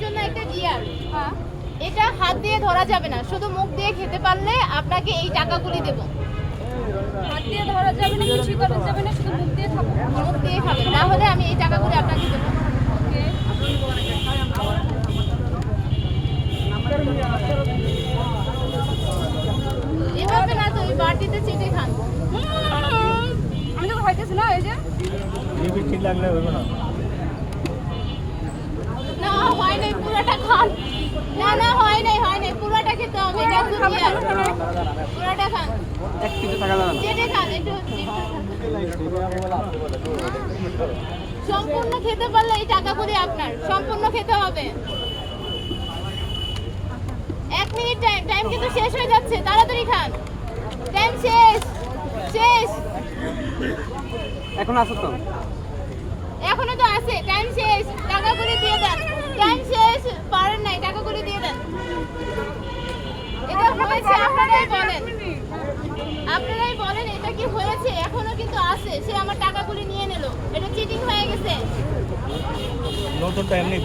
জন্য একটা গিয়ার। হ্যাঁ, এটা হাত দিয়ে ধরা যাবে না, শুধু মুখ দিয়ে খেতে পারলে আপনাকে এই টাকাগুলি দেব। হাত দিয়ে ধরা যাবে না, কিছুই করা যাবে না, শুধু মুখ দিয়ে খাবো। মুখ দিয়ে খাবেন, না হলে আমি এই টাকাগুলি আপনাকে দেবো। এভাবে না তো, ওই বাটিতে চেটে খান। আমি তো খাইতেছি না, এই যে ঠিক লাগলে হইব না। না হয় নাই, পুরোটা খান। না না হয় নাই, পুরোটা খেতে হবে। এটা গিয়ার, পুরোটা খান। কিছু টাকা দাও না। চেটে খান, একটু সম্পূর্ণ খেতে পারলে এই টাকাগুলি আপনার। সম্পূর্ণ খেতে হবে। 1 মিনিট টাইম কিন্তু শেষ হয়ে যাচ্ছে, তাড়াতাড়ি খান। টাইম শেষ। এখন আসো তো। এখনো তো আছে, টাইম শেষ। টাকাগুলি দিয়ে দেন। টাইম শেষ, পারেন নাই, টাকাগুলি দিয়ে দেন। এটা হয়েছে, আপনারাই বলেন এটা কি হয়েছে। এখনো কিন্তু আছে, সে আমার টাকাগুলি নিয়ে নিল। এটা চিটিং হয়ে গেছে। নতুন টাইম নেই।